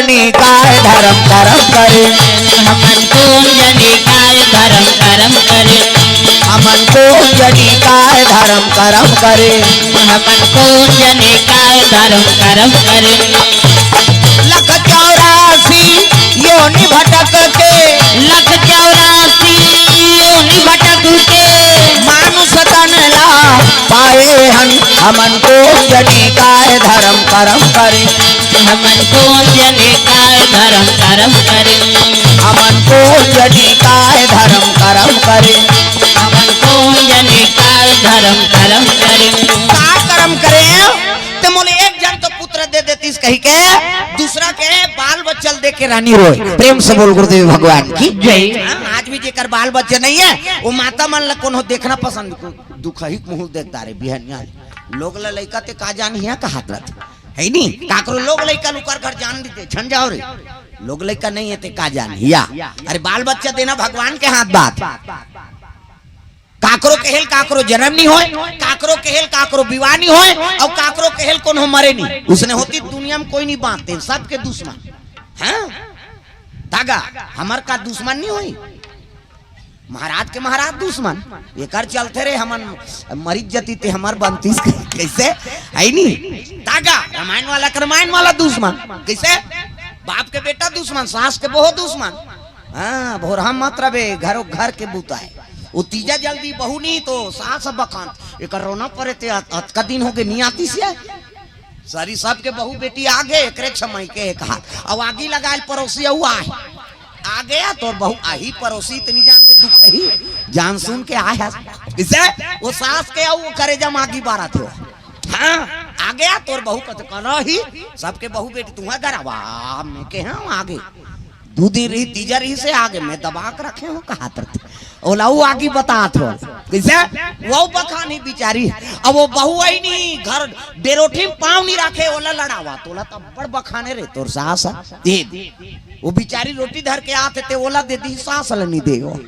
निकाय धर्म कर्म करे, हमन कुंज निकाय धर्म कर्म करे, हमन कुंज निकाय धर्म कर्म करे, हमन कुंज निकाय धर्म कर्म करे। लख 84 योनि भटक के, लख 84 योनि भटक के, मानुष तन ला पाए हन, हमन कुंज निकाय धर्म कर्म करे, हमन कुंज निकाय धर्म कर्म करे, हमन कुंज निकाय धर्म कर्म करे, हमन कुंज निकाय धर्म कर्म करे। का कर्म करे ते मोले एक जन तो पुत्र दे देतीस कही के, दूसरा के बाल बच्चल दे के रानी रोए। प्रेम से बोल गुरुदेव भगवान की जय। आज भी जेकर बाल बच्चे नहीं है वो माता मन ला कोनो देखना पसंद दुख ही मुंह देखता रे बिहनिया लोग ला लइका ते का जान हिया का हाथ रत है नी काकरो लोग लइका लुकर घर जान दीते छन जाओ रे लोग लइका नहीं है ते का जान हिया। अरे बाल बच्चा देना भगवान के हाथ बात। काकरो केहल काकरो जन्म नहीं होए, काकरो केहल काकरो विवाह नहीं होए, और काकरो केहल कौन हो मरे नहीं। उसने होती दुनिया में कोई नहीं बांटते सबके दुश्मन हैं। धागा हमार का दुश्मन नहीं होई, महाराज के महाराज दुश्मन एकर चलते रे हमन मरीज जती ते हमार बनतीस कैसे है नी। धागा रामायण वाला रामायण वाला दुश्मन कैसे, बाप के बेटा दुश्मन, सास के बहुत दुश्मन। हाँ भोरहा मत रहे घरों घर के बूता है वो तीजा जल्दी बहू नहीं तो सास बकान एक रोना पड़े थे अतका दिन हो गए नहीं आती से सारी सब के बहू बेटी आगे एक समय के एक हाथ और आगे लगा पड़ोसी आ गया तो बहू आही पड़ोसी इतनी जान में दुख ही जान सुन के आया इसे वो सास के वो करे जम आगी बारा थे। हाँ आ गया तोर बहू कह ही सबके बहू बेटी तुम्हारा गरावा में के हाँ आगे दूधी रही तीजा रही से आगे मैं दबा कर रखे हो कहा ओला वो आगे बता थो कैसे वो बखानी बिचारी अब वो बहू आई नहीं घर बेरोटी पाँव नहीं रखे ओला लड़ावा तोला तब बड़ बखाने रे तोर सास दे वो बिचारी रोटी धर के आते थे ओला दे दी सास ला नहीं देगो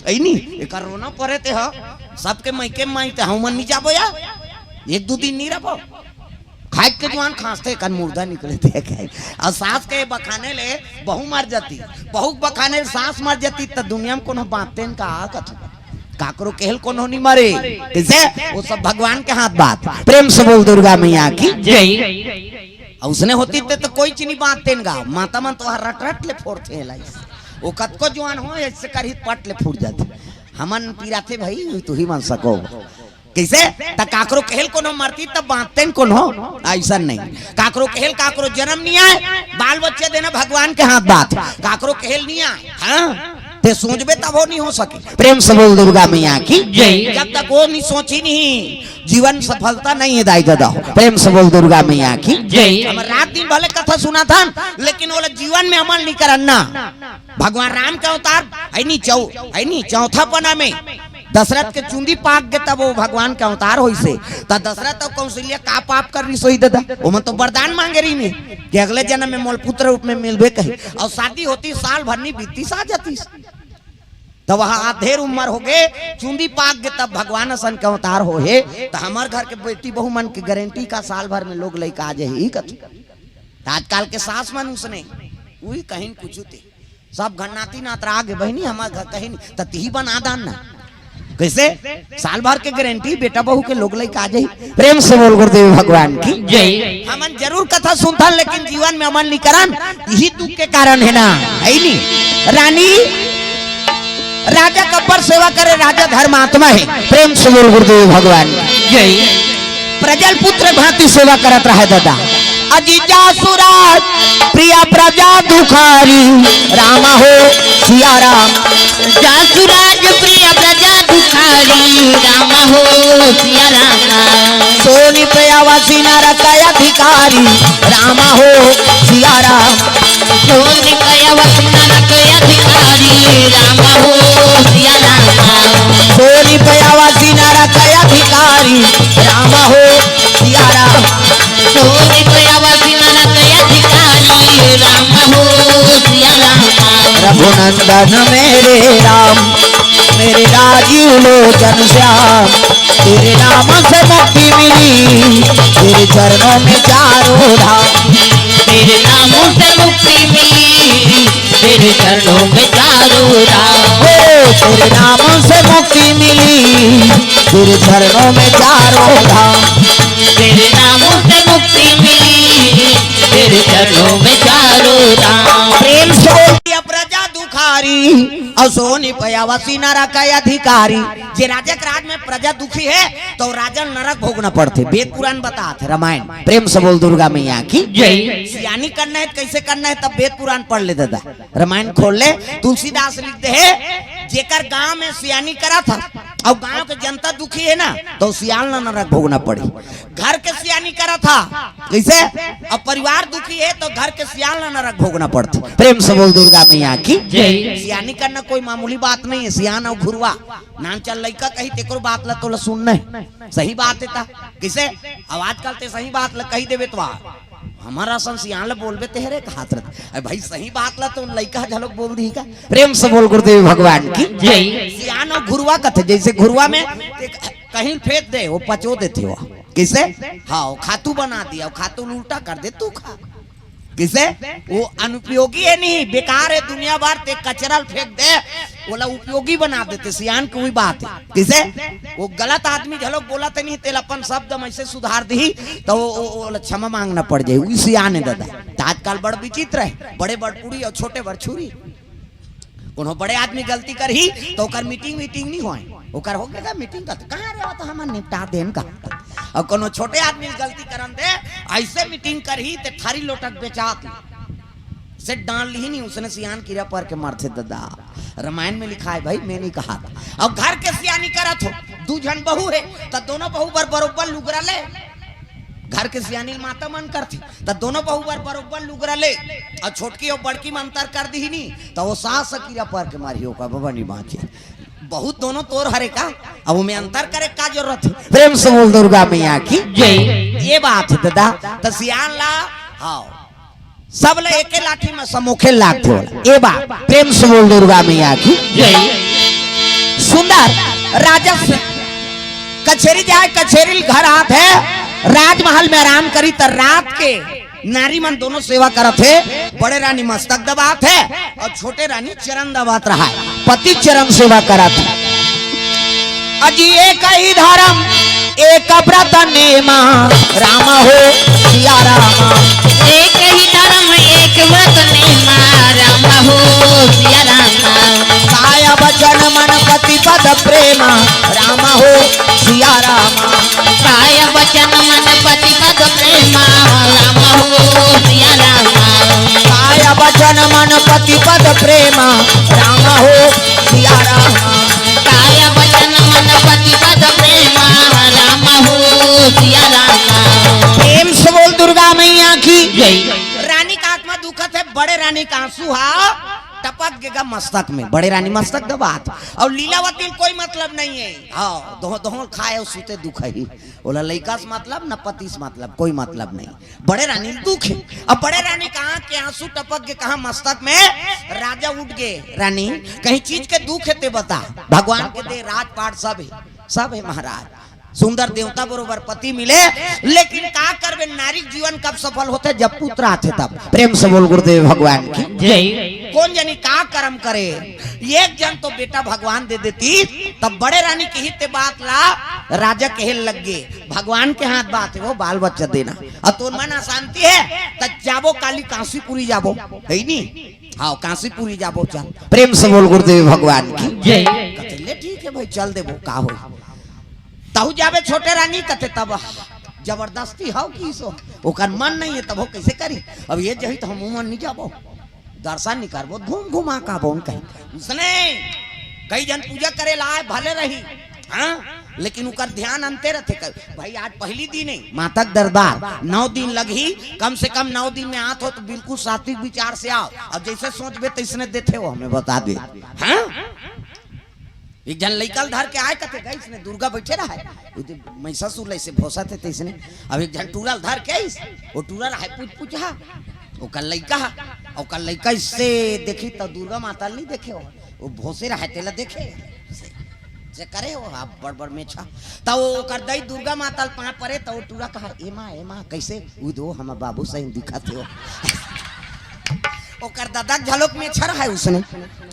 आई नहीं एक रोना पड़े थे ह सबके मैके माइते हम नहीं जाबो या एक दो दिन नहीं रहो खाए के जवान खांसते कन मुर्दा निकले थे और सास के बखाने ले बहू मर जाती, बहू बखाने सास मर जाती तो दुनिया में कोनो बातें का काकरो केहल कोनो नहीं मरे कैसे वो सब भगवान के हाथ बात। प्रेम से बोल दुर्गा मैया की जय। उसने होती तो कोई चीनी बातें गा माता मन तो रट रट ले फोड़ते वो कतको जवान हो ऐसे कर ही पट ले फूट जाते हमन पीराते भाई तू ही मान सको कैसे ता काकरो केहल कोनो मरती तब बांटते कौन हो ऐसा नहीं। काकरो केहल काकरो जन्म नहीं आए बाल बच्चे देना भगवान के हाथ बात। काकरो केहल नहीं आए हाँ ते सोचबे तब वो नहीं हो सके। प्रेम से बोल दुर्गा मैया की जय। जब तक वो नहीं सोची नहीं जीवन सफलता नहीं है दाई दादा। प्रेम से बोल दुर्गा मैया की जय। हम रात दिन भले कथा सुना था लेकिन वो जीवन में अमल नहीं करना। भगवान राम का अवतार है नहीं चौथा पना में दशरथ के चुंदी पाक के तब वो भगवान का अवतार हो से दशरथ तो कौशल्या का पाप कर रही सोई दादा वो मन तो वरदान मांगे रही नहीं कि अगले जन्म में मोल पुत्र रूप में मिलबे कही और शादी होती साल भर नहीं बीती सा जाती तो वहां आधेर उम्र हो गए चुंदी पाक के तब भगवान असन के अवतार हो है तो हमार घर के बेटी बहु मन की गारंटी का साल भर में लोग लइका आ जाए कथी आजकल के सास मन उसने वही कहीं कुछ सब घन्नाती नातरा आगे बहनी हमारे घर कहीं तही बना दान ना कैसे साल भर के गारंटी बेटा बहू के लोग लइका आ जाए। प्रेम से बोल गुरुदेव भगवान की जय। हमन जरूर कथा सुनता लेकिन जीवन में अमल नहीं करन यही दुख के कारण है ना है नहीं। रानी राजा कब्बर सेवा करे राजा धर्मात्मा है। प्रेम से बोल गुरुदेव भगवान जय। प्रजल पुत्र भांति सेवा करत रहे दादा अजीजा सुराज प्रिया प्रजा दुखारी रामा हो सिया राम जासुराज प्रिय प्रजा दुखारी राम हो सिया राम सोनी प्रयावासी नरक अधिकारी रामा हो सिया राम सोनी प्रयावासी नरक अधिकारी राम हो सिया राम सोनी प्रयावासी नरक अधिकारी रामा हो सिया राम सोनी प्रयावासी नरक अधिकारी राम हो सिया राम रघुनंदन मेरे राम मेरे राजीव लोचन श्याम तेरे नाम से मुक्ति मिली तेरे चरणों में चारों धाम तेरे नाम से मुक्ति तेरे चरणों में चारों राम। ओ तेरे नाम से मुक्ति मिली, तेरे चरणों में चारों धाम। तेरे नामों से मुक्ति मिली, तेरे चरणों में चारों राम। प्रेम से बोल दिया प्रजा दुखारी, और सोनी पयावसी नरक अधिकारी। जे राजा के राज में प्रजा दुखी है तो राजा नरक भोगना पड़ते। वेद पुराण बताते, रामायण। प्रेम से बोल दुर्गा मैया की जय। सियानी करना है कैसे करना है, तब वेद पुराण पढ़ ले दादा, रामायण खोल ले। तुलसीदास लिखते है, जेकर गांव में सियानी करा था और गांव के जनता दुखी है ना, तो सियाल ना नरक भोगना पड़ी। घर के सियानी करा था कैसे, अब परिवार दुखी है तो घर के सियाल ना नरक भोगना पड़ता। प्रेम से बोल दुर्गा मैया की जय। सियानी करना कोई मामूली बात नहीं है। सियान और घुरवा नाम चल लइका कही तेको बात ला तो सुनना सही बात है ता किसे, अब आजकल ते सही बात ला कही देवे तो हमारा सन सियान ला बोलबे तेरे हाथ रहते भाई, सही बात ला तो लइका झलक बोल दी का। प्रेम से बोल गुरुदेव भगवान की जय। सियान और घुरवा कथे, जैसे घुरवा में कहीं फेंक दे वो पचो देते हो किसे, हाँ खातू बना दिया, खातू उल्टा कर दे तू खा किसे, वो अनुपयोगी है नहीं, बेकार है, दुनिया भर ते कचरा फेंक दे बोला उपयोगी बना देते। सियान की वही बात है किसे, वो गलत आदमी झलक बोला तो नहीं, तेल अपन शब्द में ऐसे सुधार दी तो वो क्षमा मांगना पड़ जाए, वही सियान है दादा। तो आजकल बड़ विचित्र है, बड़े बड़पुरी और छोटे बड़छुरी। कोनो बड़े आदमी गलती कर ही तो ओकर मीटिंग नहीं होए, ओकर हो गया मीटिंग का कहां रे तो हम निपटा देन का। और कोनो छोटे आदमी गलती करन दे ऐसे मीटिंग कर ही ते थारी लोटक बेचात से डाल ली नहीं, उसने सियान कीड़ा पर के मारते दादा। रामायण में लिखा है भाई, मैं नहीं कहा था। और घर के सियानी करत हो, दू जन बहू है तो दोनों बहू बरोबर लुगरा ले, घर के सियानी माता मन करती तो दोनों बहू बरोबर लुगरा ले, और छोटकी और बड़की में अंतर कर दी नहीं तो वो सास कीड़ा पर के मारी होगा बाबा नहीं बाँचे। बहुत दोनों तोर हरे का, अब में अंतर करे का जरूरत है। प्रेम से बोल दुर्गा मैया की जय। ये बात है दादा। तो सियान ला हाँ सब ले एके लाठी में समोखे लाग थे, ये बात। प्रेम से बोल दुर्गा मैया की जय। सुंदर राजा कचेरी जाए, कचेरी घर आत है, राजमहल में आराम करी तो रात के नारी मन दोनों सेवा करत है। बड़े रानी मस्तक दबात है और छोटे रानी चरण दबात रहा है, पति चरण सेवा करत है। अजी एक ही धर्म एक व्रत नेमा, राम हो सिया रामा। एक ही धर्म एक व्रत नेमा, राम हो सिया रामा। काय वचन मन पति पद प्रेमा, राम हो सिया रामा। काय वचन मन पति पद प्रेमा, राम हो सिया रामा। काय वचन मन पति पद प्रेमा, राम हो सिया रामा। काय वचन मन पति पद प्रेमा, राम हो सिया रामा। प्रेम से बोल दुर्गा मैया की जय। रानी का आत्मा दुखत है, बड़े रानी का आंसू हा टपक गेगा मस्तक में, बड़े रानी मस्तक दबात। और लीलावती कोई मतलब नहीं है, हाँ दोनों खाए और सूते दुख ही, बोला लइका से मतलब न पति से मतलब, कोई मतलब नहीं। बड़े रानी दुख है। अब बड़े रानी कहा के आंसू टपक के कहा मस्तक में, राजा उठ गए। रानी कहीं चीज के दुख है ते बता, भगवान के दे राजपाट सब है महाराज, सुंदर देवता बरोबर पति मिले, लेकिन का करबे, नारी जीवन कब सफल होते जब पुत्र आते तब। प्रेम से बोल गुरुदेव भगवान की जय। कौन जानी का कर्म करे, एक जन तो बेटा भगवान दे देती, तब बड़े रानी की हित बात ला राजा कहे लग गए, भगवान के हाथ बात है वो बाल बच्चा देना। और तो मन अशांति है तब जाबो काली काशीपुरी जाबो, है नी हाँ काशीपुरी जाबो चल। प्रेम से बोल गुरुदेव भगवान की जय। कहते ठीक है भाई चल देबो का हो, तहु जाबे छोटे रानी कहते तब जबरदस्ती हो कि सो ओकर मन नहीं है तब वो कैसे करी। अब ये जही तो हम मन नहीं जाबो, दर्शन नहीं करबो, घूम घुमा का बोन कहीं उसने कई जन पूजा करे लाए भले रही हाँ, लेकिन उकर ध्यान अंते रहते भाई आज पहली दिन है मातक दरबार 9 दिन लगी, कम से कम 9 दिन में आत हो तो बिल्कुल सात्विक विचार से आओ, और जैसे सोचबे तैसने देते हो हमें बता दे। हाँ एक जन लइकल धर के आए कहते गई इसने दुर्गा बैठे रहा है, महिषासुर ऐसे भोसा थे तैसने। अब एक जन टूरल धर के वो टूरल है पूछ हा ओकर लइका इससे देखी तो दुर्गा माता नहीं देखे हो, वो भोसे रहा तेला देखे से करे हो आप बड़ में छा तो वो कर दई दुर्गा माता पा परे तो टूरा कहा ए माँ कैसे दो हम बाबू सही दिखाते हो ओकर दादा झलक में छर है उसने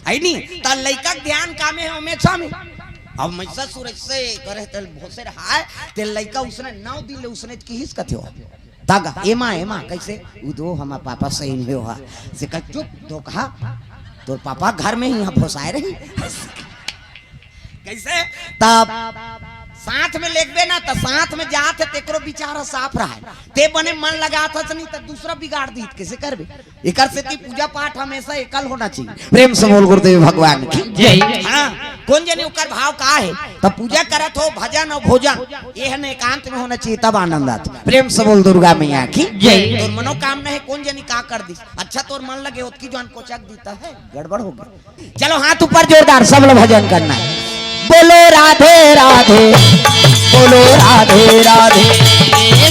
है नी त लइका ध्यान कामे है मेछा में अब मैसा सूरज से करे तल भोसे रहा ते लइका उसने 9 दिन ले उसने किहिस कथि हो तागा एमा कैसे उ दो हमार पापा सही में हो से का चुप तो कहा तोर पापा घर में ही यहाँ भोसाए रही कैसे तब साथ में लेगबे ना तो साथ में जात है तेकरो बिचारा साफ रहा है ते बने मन लगा था नहीं तो दूसरा बिगाड़ दी कैसे करबे एकर से ती पूजा पाठ हमेशा एकल होना चाहिए प्रेम से बोल गुरुदेव भगवान की जय हां कौन जाने ओकर भाव का है तब पूजा करत हो भजन और भोजन ये है एकांत में होना चाहिए तब आनंद आता प्रेम से बोल दुर्गा मैया की जय तोर मनोकामना है कौन जानी का कर दी अच्छा तोर मन लगे उसकी जान कोचक देता है गड़बड़ हो गई चलो हाथ ऊपर जोरदार सब लोग भजन करना है बोलो राधे राधे बोलो राधे राधे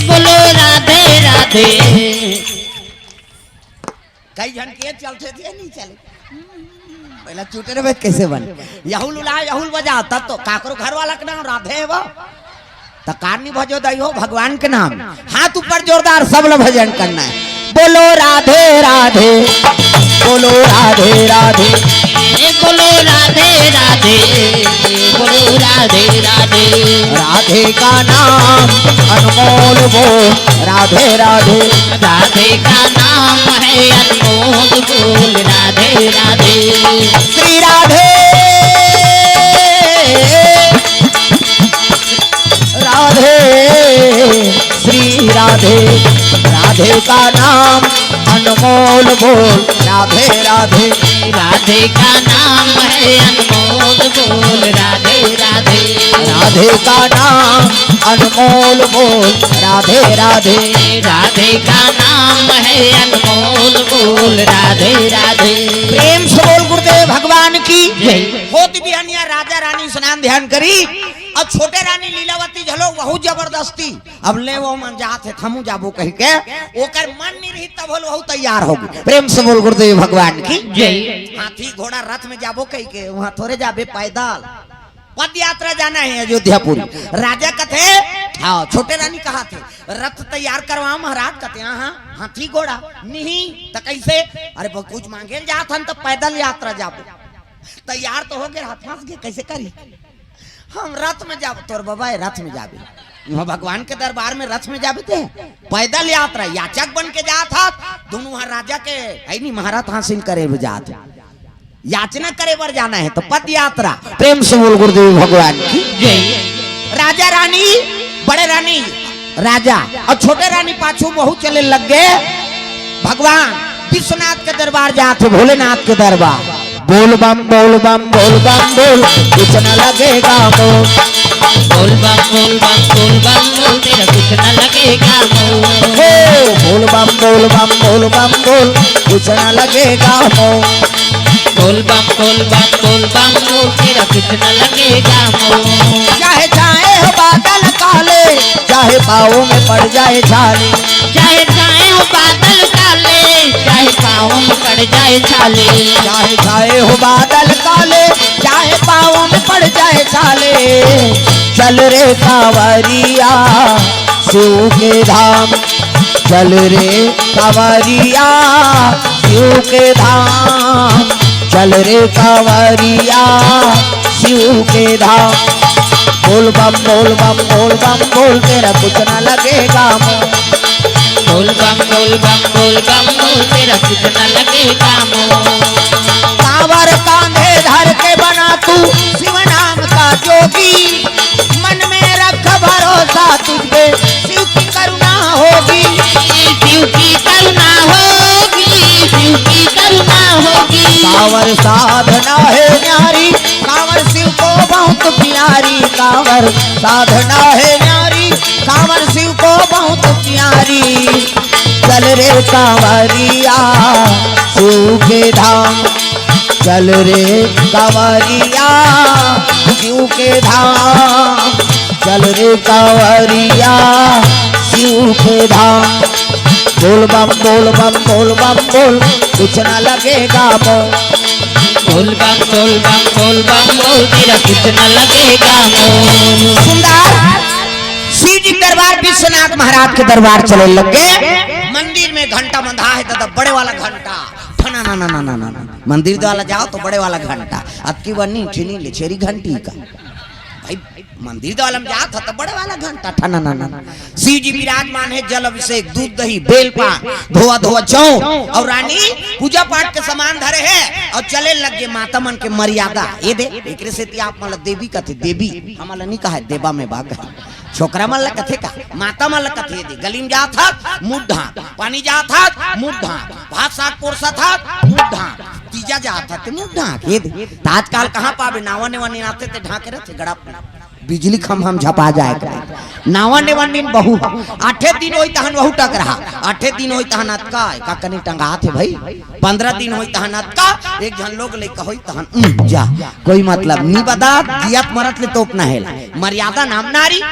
बोलो राधे राधे कई जन के चलते थे नहीं चले पहला चूटे में कैसे बने यहुल उला यहुल बजा तब तो काकरो घर वाला के नाम राधे है वो तो कारनी भजो दई हो भगवान के नाम हाथ ऊपर जोरदार सब लोग भजन करना है बोलो राधे राधे बोलो राधे राधे बोलो राधे राधे बोलो राधे राधे राधे का नाम अनमोल वो राधे राधे राधे का नाम है अनमोल बोल राधे राधे श्री राधे राधे श्री राधे राधे का नाम अनमोल बोल राधे राधे राधे का नाम है अनमोल बोल राधे राधे राधे का नाम अनमोल बोल राधे राधे राधे का नाम है अनमोल बोल राधे राधे प्रेम से बोल गुरुदेव भगवान की जय होती बिहानिया राजा रानी स्नान ध्यान करी और छोटे रानी लीलावती झलो बहुत जबरदस्ती अब ले वो मन जात है हमू जाबो कह के ओकर मन नहीं रही तब बहुत तैयार हो गई प्रेम से बोल गुरुदेव भगवान की जय हाथी घोड़ा रथ में जाबो कह के वहां थोड़े जाबे पैदल पद यात्रा जाना है अयोध्यापुरी राजा कथे हाँ छोटे रानी कहा थे रथ तैयार करवा महाराज कथे हाँ हाथी घोड़ा नहीं तो कैसे अरे कुछ मांगे जात हन तो पैदल यात्रा जाबो तैयार तो हो गए हाथ फंस गए कैसे करी हम रथ में जाब तोर बाबा रथ में जाबे वहाँ भगवान के दरबार में रथ में जाबे थे पैदल यात्रा याचक बन के जात था दोनों वहाँ राजा के है नहीं महारत हासिल करे जात याचना करे बर जाना है तो पद यात्रा प्रेम से बोल गुरुदेव भगवान की जय राजा रानी बड़े रानी राजा और छोटे रानी पाछू बहुत चले लग गए भगवान विश्वनाथ के दरबार जाते भोलेनाथ के दरबार बोल बम बोल बम बोल बम बोल कुछ न लगेगा मोल बोल बम बोल बम बोल बम बोल तेरा कुछ न लगेगा मोल बोल बम बोल बम बोल बम बोल कुछ न लगेगा मोल बोल बम बोल बम बोल बम बोल तेरा कुछ न लगेगा मोल चाहे चाहे हो बादल काले चाहे पाँव में पड़ जाए छाले चाहे चाहे हो बादल काले चाहे पाँव में पड़ जाए छाले चाहे चाहे हो बादल काले चाहे पाँव में पड़ जाए छाले चल रे कांवरिया शिव के धाम चल रे कांवरिया शिव के धाम चल रे कांवरिया शिव के धाम बोल बम बोल बम बोल बम बोल तेरा कुछ न लगेगा मोल बोल बम बोल बम बोल बम बोल तेरा कुछ न लगेगा मोल कांवर कांधे धर के बना तू शिव नाम का जोगी मन में रख भरोसा तुझ पे शिव की करुणा होगी शिव की करुणा होगी शिव की करुणा होगी कांवर साधना है न्यारी कांवर शिव को बहुत प्यारी कांवर साधना है न्यारी कांवर शिव को बहुत प्यारी चल रे कांवरिया शिव के धाम चल रे कांवरिया शिव के धाम चल रे कांवरिया शिव के धाम बोल बम बोल बम बोल बम बोल कुछ न लगेगा मोल बोल बम बोल बम बोल बम बोल तेरा कुछ न लगेगा मोल सुंदर शिव जी दरबार विश्वनाथ महाराज के दरबार चले लगे मंदिर में घंटा बंधा है दादा बड़े वाला घंटा ना ना ना ना ना ना ना। मंदिर वाला जाओ तो बड़े वाला घंटा, अब की बनी ठिनी ले छेरी घंटी का भाई। मंदिर वाला में जाओ तो बड़े वाला घंटा था ना ना ना। शिव जी विराजमान है, जल अभिषेक, दूध दही, बेल पान, धोआ धोआ जौ और रानी पूजा पाठ के सामान धरे है और चले लगे माता मन के मर्यादा। ये दे एक से आप मतलब देवी कथे, देवी हमारा नहीं कहा देवा में बाग छोकरा मन ला कथे का माता मन ला कथे दे। गली में जा था मुंह ढाक, पानी जा था मुंह ढाक, भात साग पोरसा था मुंह ढाक, तीजा जा था ते मुंह ढाक। ये दे आजकल कहाँ पावे नावा ने वनी आते ते ढाके रहते गड़ा बिजली खम हम झपा जाए नावा ने वन दिन बहु 8 दिन होई तहन बहु टक रहा, 8 दिन होई तहन अतका का कनी टंगा थे भाई, 15 दिन होई तहन अतका एक जन लोग ले होई तहन जा कोई मतलब नहीं बता दियत मरत ले तोप ना है। मर्यादा नाम नारी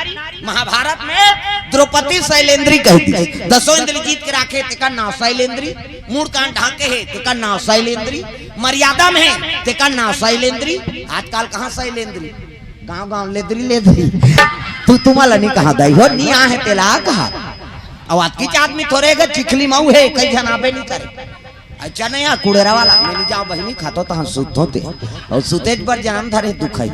महाभारत में द्रौपदी शैलेंद्री कहती है, 10 इंद्र जीत के राखे तेका नाव शैलेंद्री, मूड कान ढाके है तेका नाव शैलेंद्री, मर्यादा में है तेका नाव शैलेंद्री। आजकल कहाँ शैलेंद्री गांव गांव लेदरी तू तुम्हारा नहीं कहा दाई हो नहीं है तेला कहा। अब आज की आदमी थोड़े गए चिखली मऊ है कई जनाबे नहीं करे। अच्छा नहीं यार कुड़ेरा वाला मेरी जाओ बहनी खातो तो हम सुत होते और सुतेज पर जन्म धरे दुख है।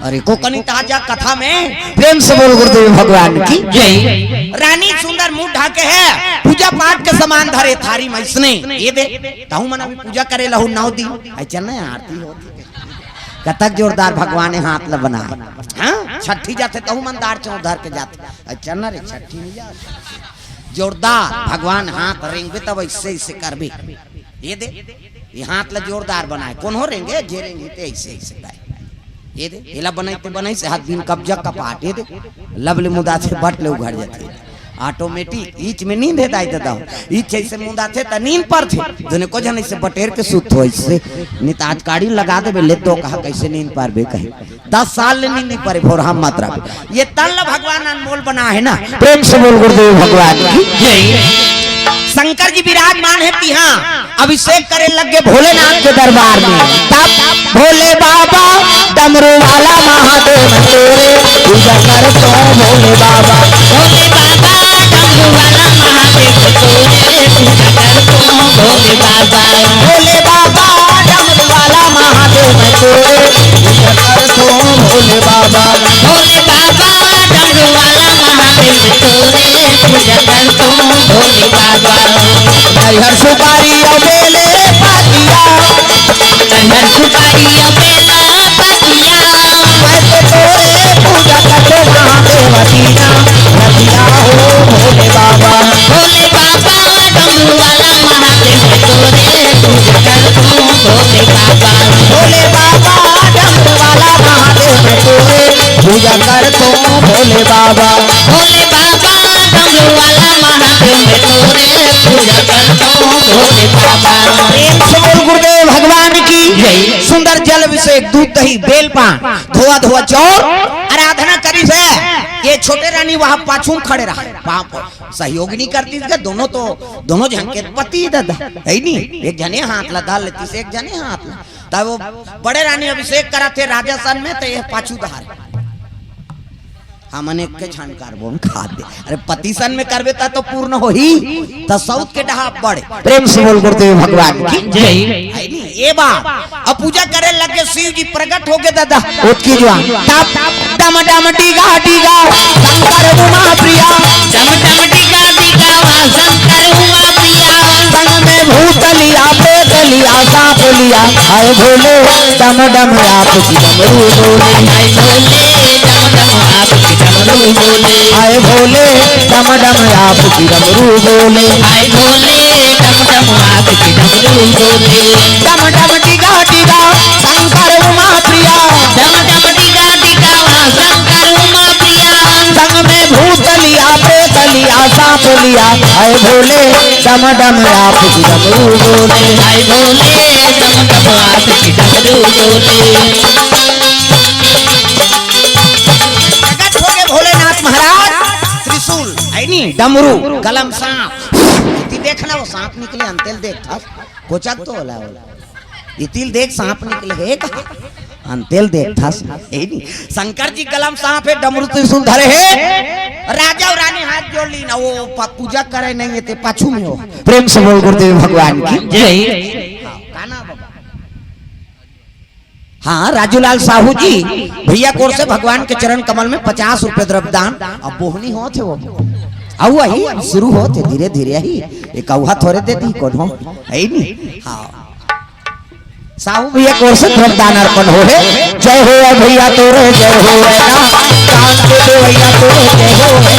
अरे को कनी ताजा कथा में प्रेम से बोल गुरुदेव भगवान की जय। रानी सुंदर मुंह ढाके है, पूजा पाठ के सामान धरे थारी में इसने ये दे ताऊ मना भी पूजा करे लहू 9 दिन। अच्छा नहीं आरती होती कतक जोरदार भगवान हाथ ल बना। हाँ छठी जाते तो मंदार चौधर के जाते। अच्छा ना रे छठी नहीं जाते जोरदार भगवान हाथ रेंगे तब ऐसे ऐसे करबे। ये दे ये हाथ ला जोरदार बनाए कौन हो रेंगे जे रेंगे ते ऐसे ऐसे गाय। ये दे एला बनाते बनाई से हाथ बिन कब्जा कपाट। ये दे लवले मुदा से बट ले उघड़ जाते ऑटोमेटिक ईच में नींद है दाई दादा ईच ऐसे मुंदा थे त नींद पर थे दोने को जन ऐसे बटेर के सुत हो ऐसे निताज काड़ी लगा दे ले तो कहा कैसे नींद पर बे कहे 10 साल ले नींद नहीं परे भोर हम मात्रा ये तल भगवान अनमोल बना है ना। प्रेम से बोल गुरुदेव भगवान की जय। शंकर जी विराजमान है तिहा अभिषेक करे लगे भोलेनाथ के दरबार में। तब भोले बाबा डमरू वाला महादेव तेरे पूजा कर तो भोले बाबा, भोले बाबा डमरू वाला महादेव तोरे पूजा कर तो भोले बाबा, भोले बाबा डमरू वाला महादेव तेरे पूजा कर तो भोले बाबा, भोले बाबा डमरू वाला महादेव तोरे पूजा कर तो भोले बाबा। हर सुपारी और बेले पातिया, हर सुपारी और बेला पातिया, मैं तो तोरे पूजा करते महादेव दीना रतिया हो भोले बाबा, भोले बाबा डमरू वाला महादेव तोरे पूजा कर तो भोले बाबा, भोले बाबा डमरू वाला महादेव तेरे पूजा कर तो भोले बाबा, भोले बाबा डमरू वाला महादेव तोरे पूजा कर तो भोले बाबा। गुरुदेव भगवान की जय। सुंदर जल अभिषेक, दूध दही, बेल पान, धोआ धोआ चौर आराधना करी से ये छोटे रानी वहां पाछू खड़े रहा। पाप सहयोग नहीं करती थी दोनों तो दोनों जन के पति दादा है नहीं, एक जने हाथ लगा लेती से एक जने हाथ ला तब वो बड़े रानी अभिषेक करा थे राजस्थान में तो ये पाछू दहार हमने के छानकार बोन खा दे। अरे पतिसन में करबे ता तो पूर्ण हो ही तो साउथ के डहा बड़े। प्रेम से बोल गुरुदेव भगवान की जय। ए बा अब पूजा करे लगे शिव जी प्रकट हो गए दादा उसकी जो तप डम डम टीगा टीगा शंकर उमा प्रिया, डम डम टीका टीका शंकर उमा प्रिया, संग में भूत लिया प्रेत लिया सांप लिया, आए भोले डम डम आपकी डमरू बोले, आए भोले डम डम आपकी डमरू बोले, आए भोले डम डम आपकी डमरू बोले, आए भोले डम डम आपकी डमरू बोले, डम डम टीगा टीगा शंकर उमा प्रिया, डम डम टीका टीका शंकर उमा प्रिया, संग में भूत लिया प्रेत लिया सांप लिया, आए भोले डम डम आपकी डमरू बोले, आए भोले डम डम आपकी डमरू बोले। प्रकट हो गए भोलेनाथ महाराज त्रिशूल है नी डमरू कलम सांप इति देखना वो सांप निकले अंतेल देख था कोचक तो होला इतिल देख सांप निकले है कहा अंतेल देख था है नी शंकर जी कलम सांप है डमरू त्रिशूल धरे है राजा और रानी हाथ जोड़ ली ना वो पूजा करे नहीं थे पाछू में हो। प्रेम से बोल गुरुदेव भगवान की जय। गाना बाबा। हाँ, राजूलाल साहू जी भैया कोर से भगवान के चरण कमल में 50 रुपए द्रव्यदान। अब बोहनी हो थे वो औवा ही शुरू होते धीरे धीरे ही एक औहा थोड़े दे दी कौन हो है नहीं। हाँ, साहू भैया कोर से द्रव्यदान अर्पण हो है। जय हो भैया तोरे जय हो ना, दान के दे भैया तोरे जय हो ना,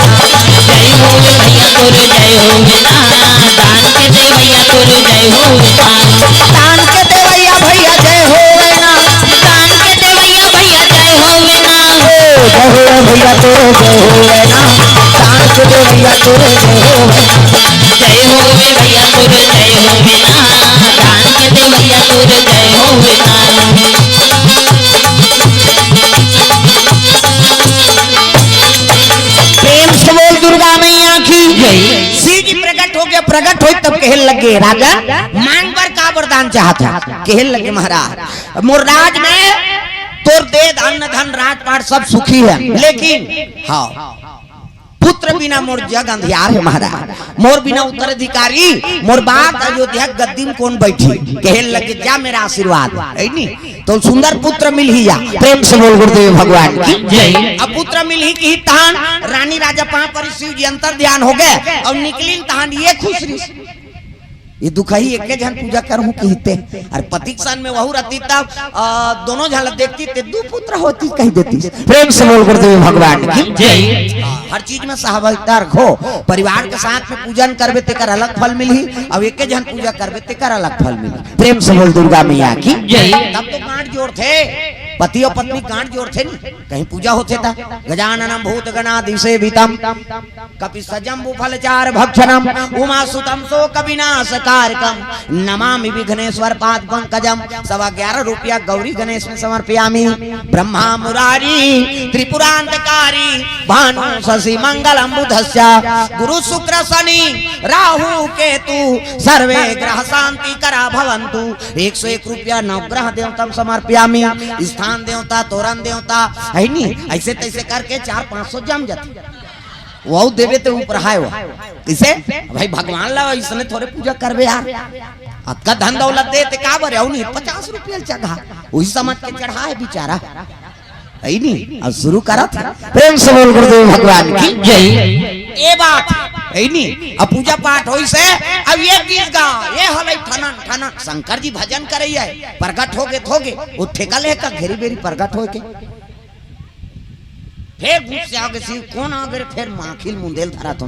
जय हो भैया तोरे जय हो ना, दान के दे भैया तोरे जय हो ना, दान के दे भैया भैया जय हो ना, दान के दे भैया भैया जय हो ना, जय हो भैया तोरे जय हो ना, दान के दे भैया तोरे जय हो ना, जय हो भैया तोरे जय हो ना, दान के दे भैया तोरे जय हो ना। प्रेम से बोल दुर्गा मैया की जय। श्री जी प्रकट हो गया, प्रकट हो तब कहल लगे राजा मांग पर का वरदान चाहता। कहल लगे महाराज मोर राज में तोर दे अन्न धन राजपाट सब सुखी है, लेकिन हाँ पुत्र बिना मोर जग अंधियार है महाराज। मोर बिना उत्तराधिकारी मोर बात अयोध्या गद्दी में कौन बैठी। कहल लगे जा मेरा आशीर्वाद है नहीं तो सुंदर पुत्र मिल ही जा। प्रेम से बोल गुरुदेव भगवान की जय। अब पुत्र मिल ही की तहान रानी राजा पां पर शिव जी अंतर ध्यान हो गए और निकली तहान ये खुश रही ये दुखही एक जन पूजा करूं कहते और पति सन में वहू रहती तब दोनों झल देखती ते दो पुत्र होती कह देती। प्रेम से बोल गुरुदेव भगवान की जय। हर चीज में सहभागिता रखो, परिवार के साथ में पूजन करबे तेकर अलग फल मिली, अब एक जन पूजा करबे तेकर अलग फल मिली। प्रेम से बोल दुर्गा मैया की जय। तब तो गांठ जोड़ थे, पति और पत्नी गांठ जोड़ थे नहीं, कहीं पूजा होते था। गजाननम भूत गणाधिसेवितम कपिसजम्बु फलचार भक्षणम उमा सुतम शोक विनाशकारकम नमामि विघ्नेश्वर पाद पंकजम। 11.25 रुपया गौरी गणेश में समर्पयामि। ब्रह्मा मुरारी त्रिपुरांतकारी भानु शशि मंगलम बुधस्य गुरु शुक्र शनि राहु केतु सर्वे ग्रह शांति करा भवन्तु। 101 रुपया नवग्रह देवतम समर्पयामि। स्थान देवता तोरण देवता है नहीं, ऐसे तैसे करके 400-500 जम जाते वो देवे तो ऊपर है वो किसे भाई भगवान ला इसने थोड़े पूजा करबे यार। आपका धन दौलत दे ते का बरे नहीं 50 रुपया चढ़ा वही समझ के चढ़ा है बेचारा है नहीं। अब शुरू करा था। प्रेम से बोल गुरुदेव भगवान की जय। ये बात है नहीं, अब पूजा पाठ होई से अब ये गीत गा ये हलै ठनन ठनन शंकर जी भजन करैया प्रकट होगे वो ठेका लेका घेरी बेरी प्रकट होके फिर गुस्से से आगे शिव कौन आगे फिर माखिल मुंदेल धरा तो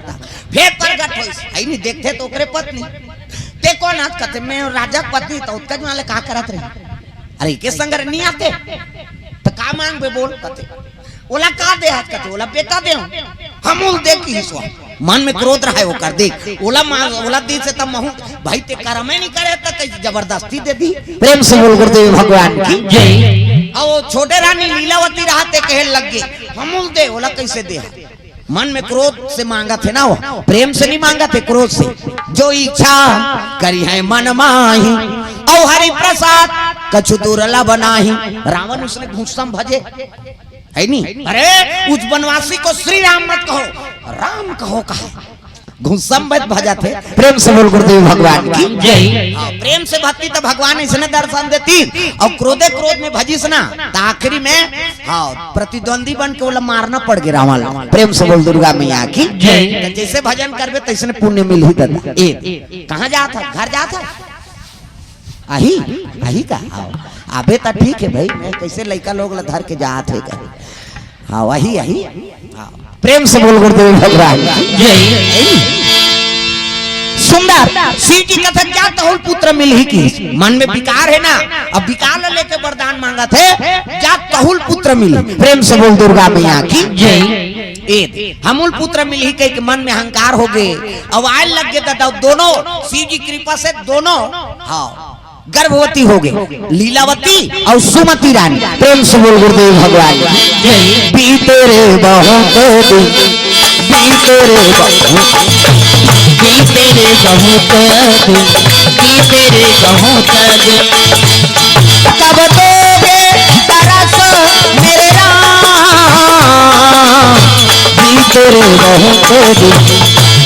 फिर प्रकट होई आई नहीं देखते तो ओकरे पत्नी ते कौन आज कहते मैं राजा पत्नी तो उसका जो वाले का करत रहे अरे के संग नहीं आते तो का मांग बे बोल कहते ओला का दे आज कहते ओला बेटा दे हमूल दे की हिस्सा मन में क्रोध रहा है वो कर दे ओला दी से तब महू भाई ते कर्म नहीं करे तो कैसे जबरदस्ती दे दी। प्रेम से बोल गुरुदेव भगवान की जय। और छोटे रानी लीलावती रहते कहे लग गए हमूल दे ओला कैसे दे मन में क्रोध से मांगा थे ना वो प्रेम से नहीं मांगा थे क्रोध से। जो इच्छा करी है मन माही और हरि प्रसाद कछु दुर्ला बनाही। रावण उसने घुसम भजे है नहीं, अरे उस बनवासी को श्री राम मत कहो राम कहो कहा घुसम भजा थे। प्रेम से बोल गुरुदेव भगवान की जय। प्रेम से भक्ति तो भगवान इसने दर्शन देती और क्रोधे क्रोध में भजिस ना तो आखिरी में हाँ प्रतिद्वंदी बन के बोला मारना पड़ गया रावण। प्रेम से बोल दुर्गा मैया की जय। जैसे भजन करबे तैसे पुण्य मिल ही दादा। कहाँ जाता घर जाता आही का आबे तो ठीक है भाई मैं कैसे लड़का लोग धर के जात है हाँ वही प्रेम से बोल गुरुदेव भगवान जय। सुंदर शिव जी कथा क्या तहुल पुत्र मिल ही की मन में विकार है ना अब विकार लेके वरदान मांगा थे क्या तहुल पुत्र मिली। प्रेम से बोल दुर्गा मैया की जय। हमूल पुत्र मिल ही के मन में अहंकार हो गए अब आयल लग गए तो दोनों शिव जी कृपा से दोनों हाँ गर्भवती हो गई लीलावती और सुमति रानी। प्रेम से बोल गुरुदेव भगवान बीते रे बहुत दिन बीते रे बहुत दिन कब दोगे तरस मेरे राम बीते रे बहुत दिन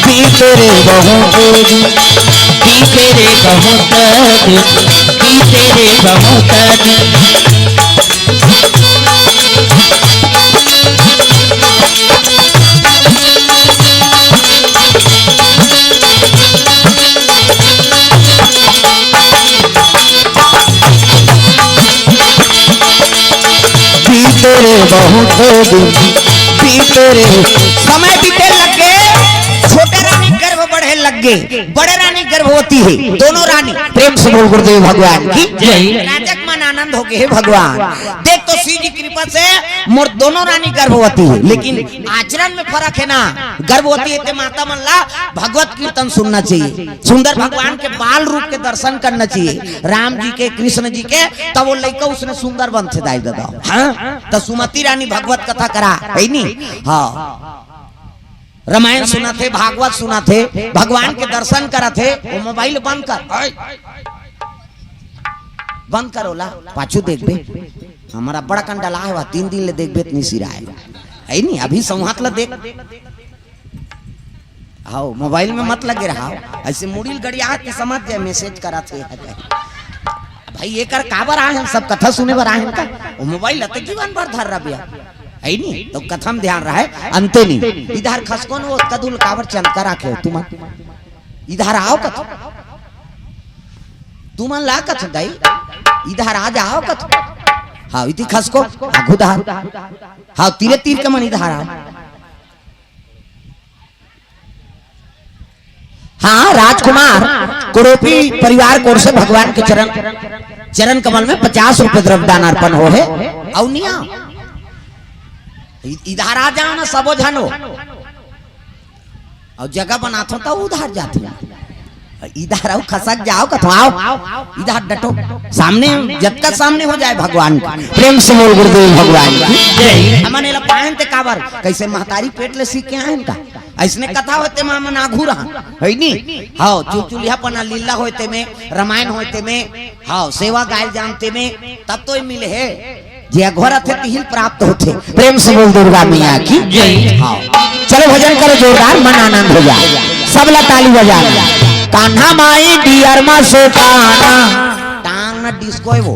बीते रे बहुत दिन बीते रे बहुत दिन तेरे बहुत दिन बीते रे बहुत दिन बीते रे समय बीते लगे, छोटे रानी गर्भ बढ़े लगे, बड़े रानी गर्भवती है, दोनों रानी। प्रेम से बोल गुरुदेव भगवान की जय। राजक मन आनंद हो गए हे भगवान। देख तो शिव जी कृपा से मोर दोनों रानी गर्भवती है, लेकिन आचरण में फर्क है ना। गर्भवती है माता मन ला भगवत कीर्तन सुनना चाहिए, सुंदर भगवान के बाल रूप के दर्शन करना चाहिए, राम जी के कृष्ण जी के, तब वो लड़का उसने सुंदर बन से दाई दादा। हाँ तो सुमति रानी भगवत कथा करा है नी। हाँ रामायण सुना थे, भागवत सुना थे, भगवान के दर्शन करा थे। वो मोबाइल बंद कर, बंद करो ला पाछू देख बे, हमारा बड़ा कंडला है वह 3 दिन ले देख बे इतनी सिरा है नहीं। अभी संहात ला देख, आओ मोबाइल में मत लगे रहा, ऐसे मुड़ील गड़िया के समझ जाए मैसेज करा थे भाई ये कर काबर आए हम सब कथा सुने बर आए का। वो मोबाइल लते जीवन भर धर रहा बिया है नहीं, तो कथा में ध्यान रहा है अंते नहीं। इधर खसकोन वो कदुल काबर चमका रखे तुम, इधर आओ कथा तुम ला कथा दाई, इधर आ जाओ कथा। हाँ इति खसको आगू दहार, हाँ तीरे तीर के मन इधर आ। हाँ राजकुमार कुरूपी परिवार कोर से भगवान के चरण कमल में 50 रुपए द्रव्यदान अर्पण हो है। अवनिया इधर आ जाओ ना सबो जानो, और जगह बनाते तो उधर जाते, इधर आओ खसक जाओ कथो आओ, इधर डटो सामने, जब तक सामने हो जाए भगवान का। प्रेम से बोल गुरुदेव भगवान की। हमने ला पाहन ते काबर कैसे महतारी पेट ले सीख के आए इनका, ऐसने कथा होते में हम आघू रहा है नी। हाँ चुलचुलिया पना लीला होते में, रामायण होते में, हाँ सेवा गाय जानते में, तब तो मिले है जे घोरा थे तिहिल प्राप्त होते। प्रेम से बोल दुर्गा मैया की जय। हाँ चलो भजन करो जोरदार, मन आनंद हो जाए, सब ला ताली बजाना। कान्हा माई डियर मा से कान्हा टांग ना डिस्को है वो,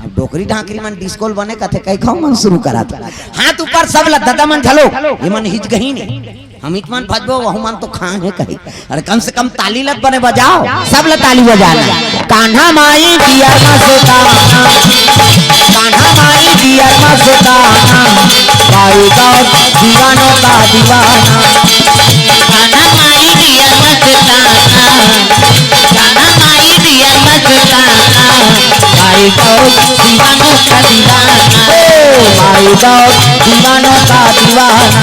अब डोकरी ढाकरी मन डिस्कोल बने कथे कई खाओ मन शुरू करा था। हाथ ऊपर सब ला दादा मन झलो, ये मन हिच गही नहीं, हम इतमान भजबो वह मन तो खां है कहीं। अरे कम से कम ताली लत बने बजाओ, सब ला ताली बजाना। कान्हा माई डियर मा से कान्हा, कान्हा माई डियर मा से कान्हा, गाई गाओ दीवानों का दीवाना। कान्हा माई डियर मस्ताना, कान्हा माई डियर मस्ताना, माई गाओ दीवानों का दीवाना, माई गाओ दीवानों का दीवाना,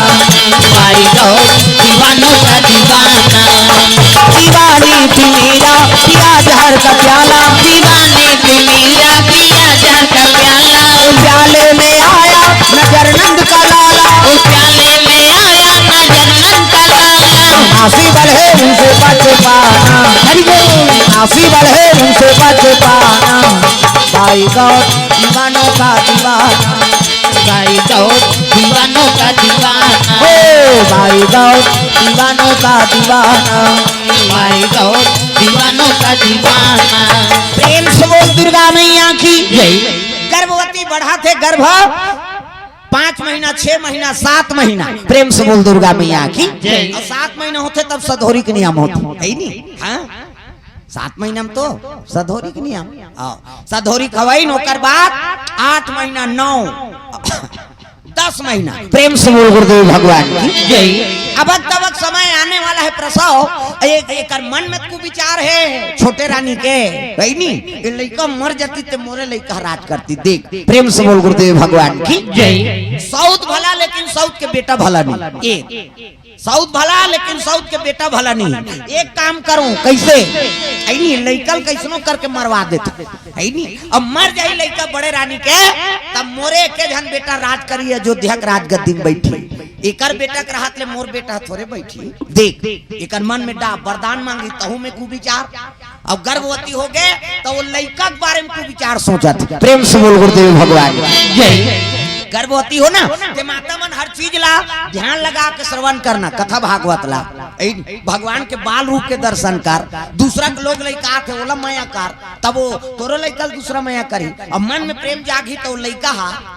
माई गाओ दीवानों का दीवाना। दीवानी थी मेरा पिया जहर का प्याला, दीवाने पे मेरा पिया जहर का प्याला, प्याले में आया नजर नंद का लाला, उस प्याले में आया नजर नंद का लाला। आसी बढ़े उनसे बच पाना, हरि बोल आसी बढ़े उनसे बच पाना। भाई गाओ दीवानों का दीवाना, भाई गाओ दीवानों का दीवाना, ओ भाई गाओ दीवानों का दीवाना, भाई गाओ दीवानों का दीवाना। प्रेम से बोल दुर्गा मैया की जय। गर्भवती बढ़ा थे गर्भ 5 महीना 6 महीना 7 महीना। प्रेम से बोल दुर्गा मैया की जय। और 7 महीना होते तब सधोरी के नियम होते है नहीं। हाँ 7 महीना में तो सधोरी के नियम, सधोरी खवाई नौकर बाद 8 महीना 9 10 महीना। प्रेम से बोल गुरुदेव भगवान की जय। अब तब समय आने वाला है प्रसव, एक मन में को विचार है छोटे रानी के है नी, लड़का मर जाती तो मोरे लड़का राज करती। देख प्रेम से बोल गुरुदेव भगवान की जय। साउथ भला लेकिन साउथ के बेटा भला नहीं, एक साउथ भला लेकिन साउथ के बेटा भला नहीं। एक काम करूं कैसे ऐनी लड़का कैसनो करके मरवा देते है नी। अब मर जाई लड़का बड़े रानी के, तब मोरे के जन बेटा राज करी अयोध्या के राज गद्दी में बैठी। एकर बेटा के हाथ ले मोर बेटा थोड़े बैठी। देख एकर मन में डा वरदान मांगी तहु में कुविचार। अब गर्भवती हो गए तो वो लड़का के बारे में कुविचार सोचत। प्रेम से बोल गुरुदेव भगवान जय। गर्भवती हो ना ते माता मन हर चीज ला ध्यान लगा के श्रवण करना, कथा भागवत ला, भगवान के बाल रूप के दर्शन कर। दूसरा के लोग लइका थे ओला माया कर, तब वो तोरो लइका दूसरा माया करी। अब मन में प्रेम जागी तो लइका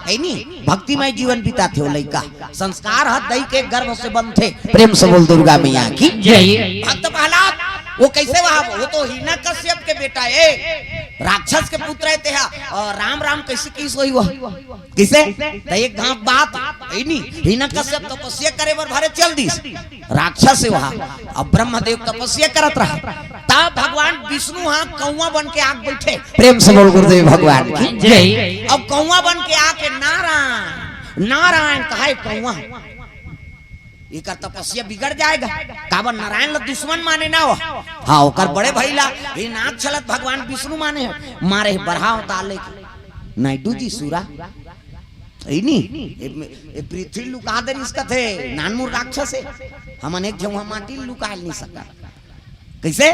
है नी भक्तिमय जीवन बिता थे। वो लइका संस्कार हाथ दई के गर्भ से बंद थे। प्रेम से बोल दुर्गा मैया की जय। भक्त प्रहलाद वो कैसे वहां, वो तो हिरण्यकश्यप के बेटा है, राक्षस के पुत्र है ते। और राम राम कैसे किस हुई वो किसे तो एक घाट बात है नी। हिरण्यकश्यप तपस्या करे बर भारे चल दिस राक्षस है वहां। अब ब्रह्मदेव तपस्या करत रहा, तब भगवान विष्णु हाँ कौवा बन के आग बैठे। प्रेम से बोल गुरुदेव भगवान की जय। अब कौवा बन के आके नारायण नारायण कहे कौवा इकर तपस्या बिगड़ जाएगा। काबर नारायण ला दुश्मन माने ना हो। हाँ ओकर बड़े भैला ये नाथ चलत भगवान विष्णु माने है। मारे बरहाव ताले नाइडू जी सूरा नी पृथ्वी लुका दे इसका थे नानमुर राक्षस है। हमन एक जगह माटी लुका नहीं सका। कैसे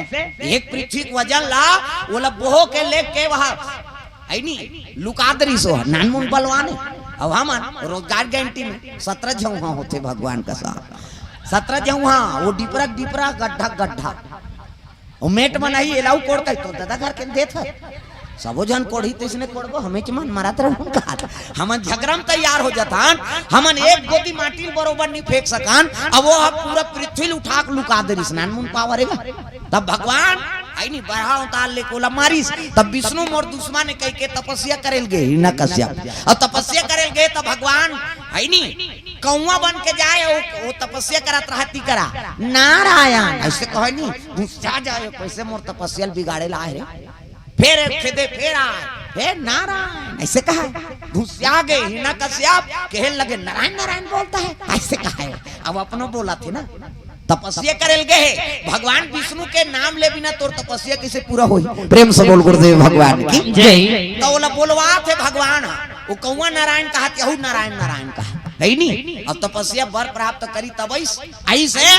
एक पृथ्वी वजन ला ओला बोहो के लेके वहां आई नी लुका दरी सो नानमुर बलवान है। अब हम रोजगार गारंटी में 17 जगह होते भगवान का साथ 17 जगह वो डिपरा डिपरा गड्ढा गड्ढा वो मेट बनाई एलाऊ कोड़ का तो दादा घर के देत है सबो जन कोढ़ी तो इसने कोड़बो हमें चमन मारत रहन का हमन झगड़म तैयार हो जातान। हमन एक गोदी माटी बरोबर नहीं फेंक सकान। अब वो पूरा पृथ्वी उठा के लुका दे स्नान मुन पावरेगा। तब भगवान आई नहीं बढ़ा उतार ले कोला मारिस। तब विष्णु मोर दुश्मन ने कह के तपस्या करेल गे हिरण्यकश्यप। और तपस्या करेल गे तो भगवान आई नहीं कौवा बन के जाए वो तपस्या करत रहती करा नारायण ऐसे कहे नहीं गुस्सा जाए कैसे मोर तपस्या बिगाड़े ला रे। फिर खेदे फिर आए फिर नारायण ऐसे कहा घुसिया गए हिरण्यकश्यप कहने लगे नारायण नारायण बोलता है ऐसे कहा है। अब अपनो बोला थे ना तपस्या करेल गए भगवान विष्णु के नाम ले बिना तोर तपस्या कैसे पूरा होई। प्रेम से बोल गुरुदेव भगवान की जय। तो बोला बोलवा थे भगवान वो कौवा नारायण कहा यहू नारायण नारायण कहा नहीं नहीं। अब तपस्या वर प्राप्त करी तब आई से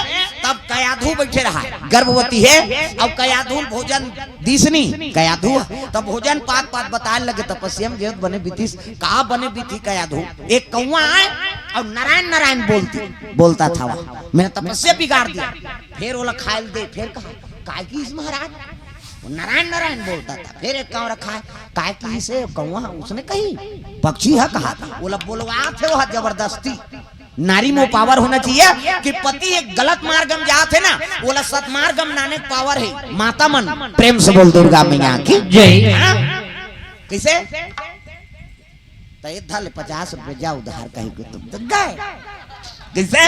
तब कयाधु बैठे रहा गर्भवती है। अब कयाधु भोजन दिसनी कयाधु तब भोजन पात पात बताने लगे तपस्या में बने बीतीस कहा बने बीती कयाधु एक कौवा आए और नारायण नारायण बोलता था वह मैंने तपस्या बिगाड़ दिया। फिर बोला खाए दे फिर कहा काय की इस महाराज नारायण नारायण बोलता था। फिर एक कांव रखा है काय की से कौवा उसने कही पक्षी है कहा बोला बोलवा थे वो जबरदस्ती नारी में पावर होना चाहिए कि पति एक गलत मार्गम जाते ना बोला सतमार्गम नाने पावर है माता मन। प्रेम से बोल दुर्गा मैया की जय। कैसे तो 50 रुपए जा उधार कहीं को तुम गए कैसे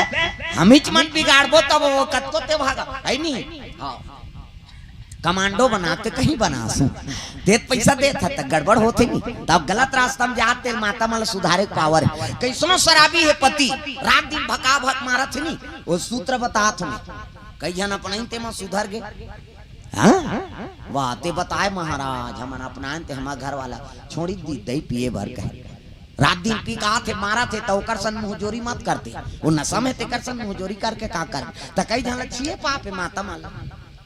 हम ही मन बिगाड़बो तब वो कतको ते भागा है नहीं। हाँ कमांडो बनाते कहीं बना देत पैसा देता तो गड़बड़ होते नहीं तब गलत रास्ता में जाते माता माला सुधारे पावर है। कैसनो शराबी है पति रात दिन भका भक मारत नहीं वो सूत्र बतात कई जन अपना ते में सुधर गए। वाह ते बताए महाराज हम अपना हमारा घर वाला छोड़ी दी दही पिए भर कहे रात दिन पी का थे मारा थे तो सन मुहजोरी मत करते वो नशा में तेकर सन मुहजोरी करके का कर तो कई जन छिए पापे माता माला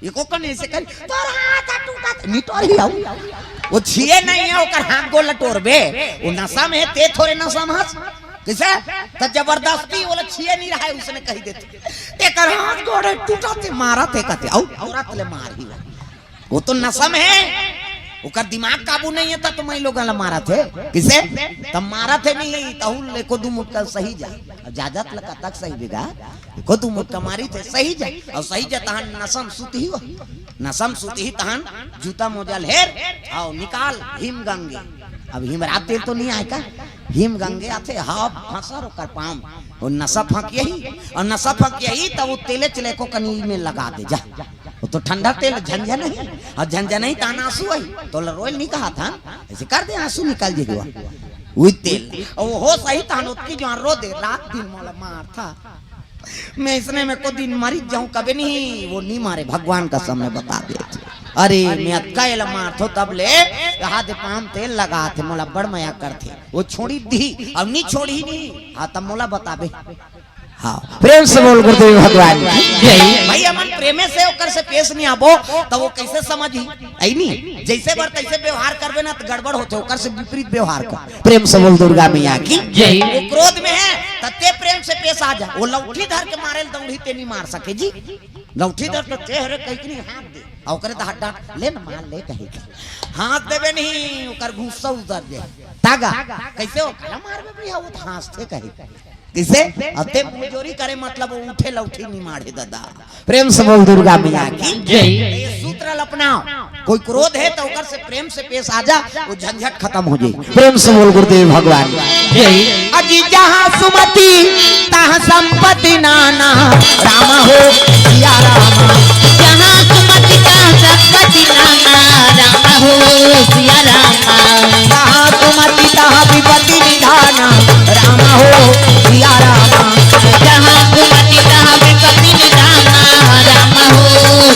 ये को कने से कर तोर हाथ टूटा निटोर ही आऊ वो छिए नहीं है ओकर हाथ गोल लटोरबे वो नशा में ते थोड़े नशा में हंस कैसे तो जबरदस्ती वो छिए नहीं रहा है उसने कही देते एकर हाथ गोड़ टूटा थे मारा थे कहते औ औरत ले मार ही वो तो नशा में है ओकर दिमाग काबू नहीं है तो मैं लोग मारा थे किसे तब मारा थे नहीं तहुल लेको दू मुक्का सही जा जाजत लगा तक सही बिगा को दू मुक्का मारी थे सही जा और सही जा तहन नसम सुत ही हो नसम सुत ही तहन जूता मोजा लेर आओ निकाल हिम गंगे। अब हिमरात तेल तो नहीं आए का हिम गंगे आते हाँ फंसर कर पाम और नशा फंक यही और नशा फंक यही तब वो तेले चले को कनी में लगा दे जा वो तो ठंडा तेल झंझन नहीं और झंझन नहीं तान आंसू आई तो रोयल नहीं कहा था ऐसे कर दे आंसू निकाल देगा वो तेल और वो हो सही तान उसकी जो रो दे रात दिन मोला मार था मैं इसने में को दिन मरी जाऊं कभी नहीं वो नहीं मारे भगवान का समय बता दे। अरे मैं अटका मार थो तब ले हाथ पाम तेल लगा थे मोला बड़ मया करते वो छोड़ी दी अब नहीं छोड़ी नहीं हाँ तब मोला बताबे। हाँ प्रेम से बोल गुरुदेव भगवान भैया मन प्रेमे से ओकर से पेश नहीं आबो तो वो कैसे समझी आई नहीं जैसे बार तैसे व्यवहार करबे ना तो गड़बड़ होते ओकर से विपरीत व्यवहार कर। प्रेम से बोल दुर्गा मैया की जय। वो क्रोध में है तते प्रेम से पेश पेश आ जा। वो लौठी धर के मारे दौड़ी ते नहीं मार सके जी। लौठी धर तो चेहरे कहीं हाथ दे और करे तो डांट ले न मार ले कहीं हाथ देवे नहीं ओकर गुस्सा उतर जाए तागा कैसे हो कला मारबे भैया वो हंसते कहीं किसे अते मुजोरी करे मतलब उठे लौठी नहीं मारे दादा। प्रेम से बोल दुर्गा मैया की जय। ये सूत्र अपनाओ कोई क्रोध है तो ओकर से प्रेम से पेश आ जा वो झंझट खत्म हो जाए। प्रेम से बोल गुरुदेव भगवान जय। अजी जहां सुमति तहां संपत्ति नाना राम हो सिया राम। जहाँ सुमति तहाँ संपत्ति नाना राम हो सिया राम। जहां सुमति तहां विपत्ति निधाना राम हो सिया राम। जहाँ सुमति तहाँ विपत्ति निधाना राम हो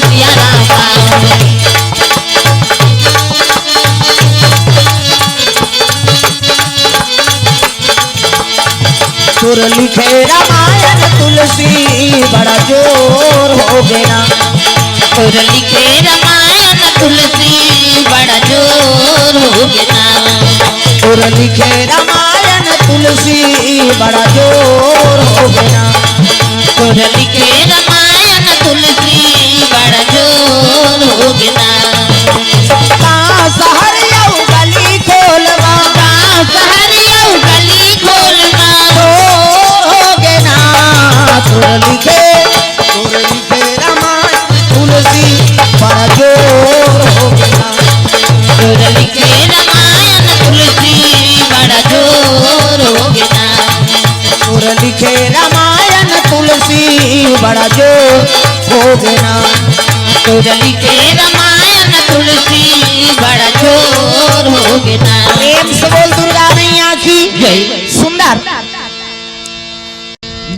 सिया राम। सुर लिखे रामायण तुलसी बड़ा जोर हो गया। सुर लिखे रामायण तुलसी बड़ा जोर हो गया। सुर लिखे रामायण तुलसी बड़ा जोर हो गया। सुर लिखे रामायण तुलसी बड़ा जोर हो गया। शहर यऊ गली खोलवा शहर यऊ गली खोलना जोर हो गया। सुर लिखे रामायण तुलसी बड़ा जोर हो गया। सुर लिखे रामायण तुलसी बड़ा जोर हो गया। सुर लिखे रामायण तुलसी बड़ा जोर हो गया। सुर लिखे रामायण तुलसी बड़ा जोर हो गया। प्रेम से बोल दुर्गा मैया की जय। सुंदर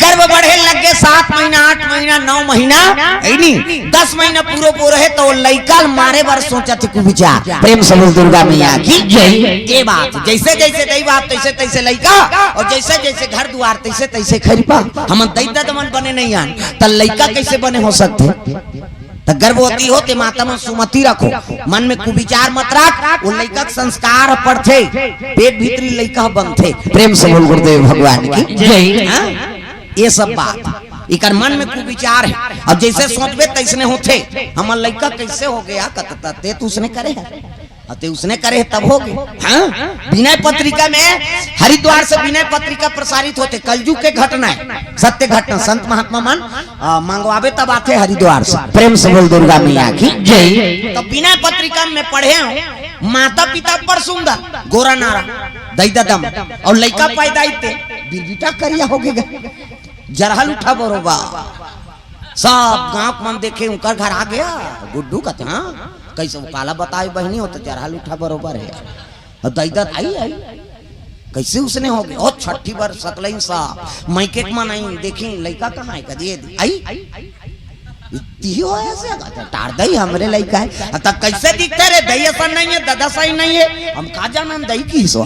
गर्भ बढ़े लगे 7 महीना 8 महीना 9 महीना नहीं 10 महीना पूरे पूरे है तो लइका मारे बार सोचा थे कुछ विचार। प्रेम से बोल दुर्गा मैया की जय। ये बात जैसे जैसे दई बात तैसे तैसे लइका और जैसे जैसे घर द्वार तैसे तैसे खरीपा हम दई दमन बने नहीं आन तो लइका कैसे बने हो सकते। तो गर्भवती हो ते माता मन सुमति रखो मन में कुविचार मत रख वो लइका संस्कार पड़थे पेट भीतरी लइका बनथे। प्रेम से बोल गुरुदेव भगवान की जय। ये सब बात इकर मन में कुविचार है अब जैसे सोचबे तैसने होते। हमर लइका कैसे हो गया कतता ते तू उसने करे है अते उसने करे तब हो गए। हाँ विनय पत्रिका में हरिद्वार से विनय पत्रिका प्रसारित होते कलयुग के घटना है सत्य घटना संत महात्मा मन मंगवावे तब आते हरिद्वार से। प्रेम से बोल दुर्गा मैया की जय। तो विनय पत्रिका में पढ़े माता पिता पर सुंदर गोरा नारा दई दम और लइका पैदा बिरबिटा करिया हो गया जरहल उठा बरोबा सब गांव मन देखे उनका घर आ गया गुड्डू कहते हाँ कैसे वो काला बताए बहनी हो तो जरहल उठा बरोबर है और दैदत आई आई कैसे उसने हो गया और छठी बार सतलई सा मैके मन आई देखी लइका कहाँ है कदी आई इतनी हो ऐसे टार दई हमरे लइका है तब कैसे दिखते रे दई ऐसा नहीं है दादा सही नहीं है हम का जाना दई की सो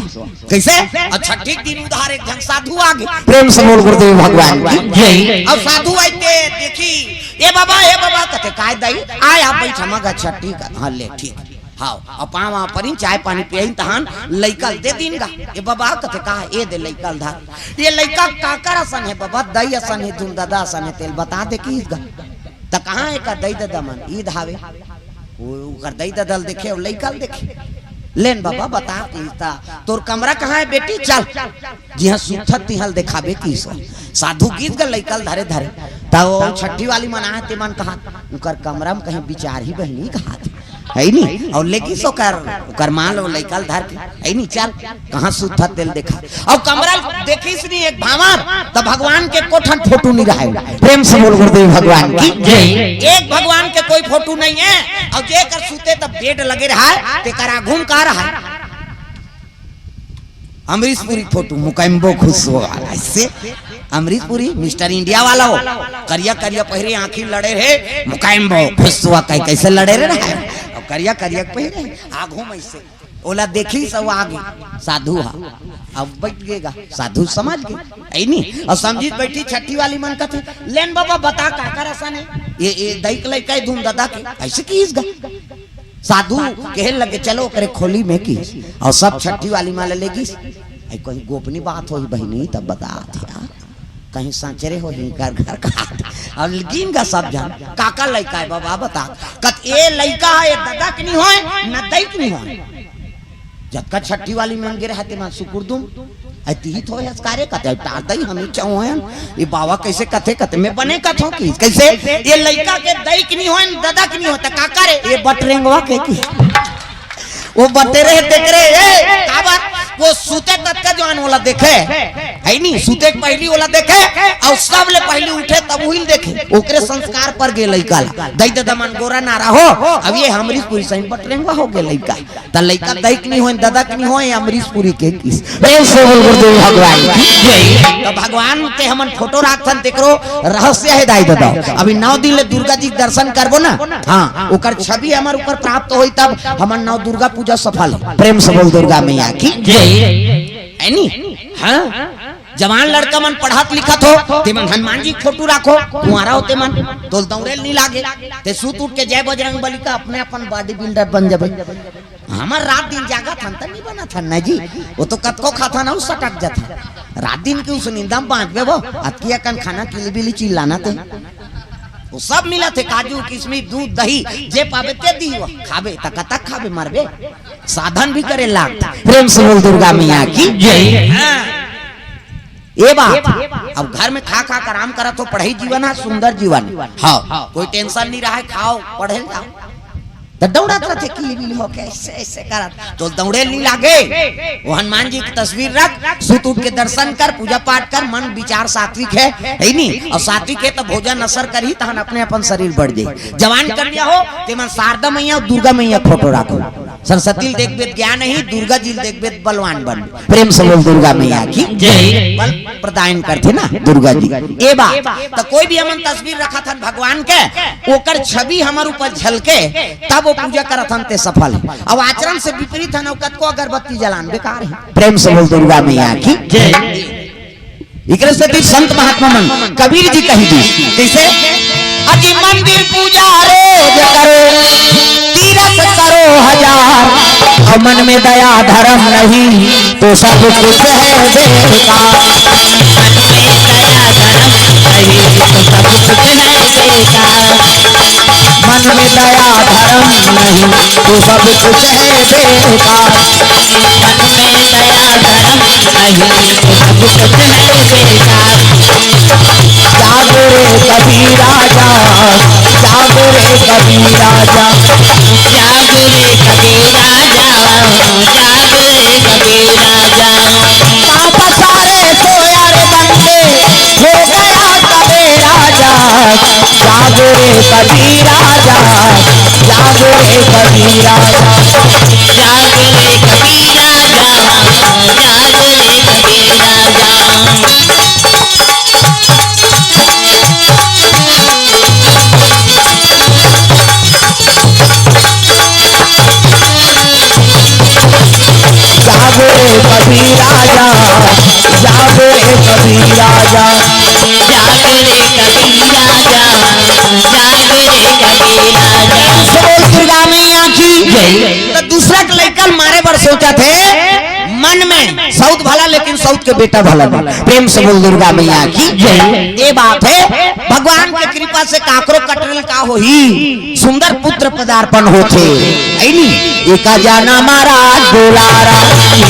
कैसे और छठी दिन उधार एक जन साधु आ गए। प्रेम से बोल गुरुदेव भगवान की जय। अब साधु आते देखी ए बाबा कहते काय दई आय आप बैठ मगा छठी का हां ले ठीक हां अपा वहां पर चाय पानी पियन तहन लइकल दे दिन गा ए बाबा कहते का ए दे लइकल धार ये लइका काकर असन है बाबा दई असन है तुम दादा असन है तेल बता दे की गा त कहां है का दई दादा मन ईद हावे वो कर दई दादल देखे और लइकल देखे लेन बाबा बता तीता तोर कमरा कहाँ है बेटी चल जी हाँ सुथत तिहल दिखाबे की साधु गीत का लइकल धरे धरे तो छठी वाली मना ते मन कहा उकर कमरा में कहीं विचार ही बहनी कहा है नहीं और लेकिन सो कर मान लो लइकल धर के है नहीं चल कहाँ सुथत तेल देखा और कमरा देखिस नहीं एक भावर तो भगवान के कोठन फोटो नहीं रहे। प्रेम से बोल गुरुदेव भगवान की जय। एक भगवान के कोई फोटो नहीं है और जे कर सूते तब बेड लगे रहा है ते करा घूम का रहा है अमरीशपुरी फोटो मुकम्बो खुश हो ऐसे अमरीशपुरी मिस्टर इंडिया वाला हो करिया करिया पहरे आंखी लड़े रहे मुकम्बो खुश हुआ कैसे लड़े रहे और करिया करिया पहरे आंखों में से ओला देखी सब आगे साधु हा अब बैठ गएगा साधु समझ गए नहीं और समझी बैठी छठी वाली मन का लेन बाबा बता का कर आसान है ये दैक लइका धूम दादा के ऐसे कीस गा साधु कहे लगे चलो करे खोली में की और सब छठी वाली माले लेगी कोई गोपनीय बात हो बहनी तब बता दिया कहीं सांचरे हो कर घर का और गिन का सब जान काका लड़का है बाबा बता कत ए लड़का है दादा के नहीं होए न दई के नहीं होए जब का छठी वाली में गिरे हाथे मा सुकुर दूं अतीत हो कार्य कते टाल दई हमें चाहो है ये बाबा कैसे कथे कते में बने कथों की कैसे ये लड़का के दई के नहीं होए दादा के नहीं होता काका रे ये बटरेंगवा के की वो बटेरे देख रहे का बात वो सूते तक का जवान वाला देखे है नहीं सूते पहली वाला देखे और सब ले पहली उठे तब वही देखे ओकरे संस्कार पर गे लइका दई दादा मन गोरा नारा हो अब ये अमरीशपुरी सही बटरेंगवा हो गे लइका त लइका दई के नहीं होए दादा के नहीं होए अमरीशपुरी के किस प्रेम से बोल गुरुदेव भगवान तो भगवान ते हमन फोटो राखथन तेकरो रहस्य है दाई दादा अभी 9 दिन ले दुर्गा जी दर्शन करबो ना हां ओकर छवि हमर ऊपर प्राप्त होई तब हमन 9 दुर्गा पूजा सफल प्रेम से बोल दुर्गा मैया की जय हाँ जवान लड़का मन पढ़ात लिखत हो ते मन हनुमान जी फोटो राखो कुंवारा होते मन तोल दौड़ेल नहीं लागे ते सूत उठ के जय बजरंग बली का अपने अपन बॉडी बिल्डर बन जाबे हमर रात दिन जागा था नहीं बना था ना जी वो तो कतको खाता ना उस सटक जाता रात दिन के उस नींदा में बांधबे वो अतिया कन खाना किलबिली चिल्लाना थे वो सब मिला थे काजू किशमिश दूध दही जे पावे ते दी वो खाबे तक तक खाबे मरबे साधन भी करे लाग प्रेम से बोल दुर्गा मैया की जय ये बात अब घर में खा खा कर आराम करा तो पढ़ाई जीवन है सुंदर जीवन हाँ कोई टेंशन नहीं रहा है खाओ पढ़े जाओ तो दौड़ात रहते किली हो कैसे ऐसे करा तो दौड़े नहीं लागे वो हनुमान जी की तस्वीर रख सुत उठ के दर्शन कर पूजा पाठ कर मन विचार सात्विक है नहीं और सात्विक है तो भोजन असर कर ही तहन अपने अपन शरीर बढ़ जाए जवान कन्या हो ते मन शारदा मैया और दुर्गा मैया फोटो रखो सरस्वती देखबे ज्ञान नहीं दुर्गा जी देखबे बलवान बन प्रेम से बोल दुर्गा मैया की जय बल प्रदान करते ना दुर्गा जी ये बात तो कोई भी हमन तस्वीर रखा था भगवान के ओकर छवि हमार ऊपर झलके तब वो पूजा करत हन ते सफल अब आचरण से विपरीत है नौकत को अगरबत्ती जलान बेकार है प्रेम से बोल दुर्गा मैया की जय इकरे से संत महात्मा मन कबीर जी कही दी जैसे अति मंदिर पूजा रोज करो तीरथ करो हजार और मन में दया धर्म नहीं तो सब कुछ है बेकार मन में दया धर्म नहीं तो सब कुछ है बेकार मन में दया धर्म नहीं तो सब कुछ है बेकार जागो रे कबीर राजा जागो रे कबीर राजा जागो रे कबीर राजा जागो रे कबीर राजा पाप सारे सोया रे बनते हो गया कबे राजा जागो रे कबीर राजा जागो रे कबीर राजा जागो रे कबीर राजा जागो रे कबीर राजा जागो रे कबीर राजा जागो रे कबीर राजा जागो रे कबीर राजा जागो रे कबीर राजा बोल दुर्गा मैया की जय तो दूसरा के लड़का मारे बार सोचा थे मन में सऊत भला लेकिन सऊत के बेटा भला नहीं प्रेम से बोल दुर्गा मैया की जय ये बात है भगवान के कृपा से काकरो कटरल का हो ही सुंदर पुत्र पदार्पण होते है नहीं एका जाना महाराज दुलारा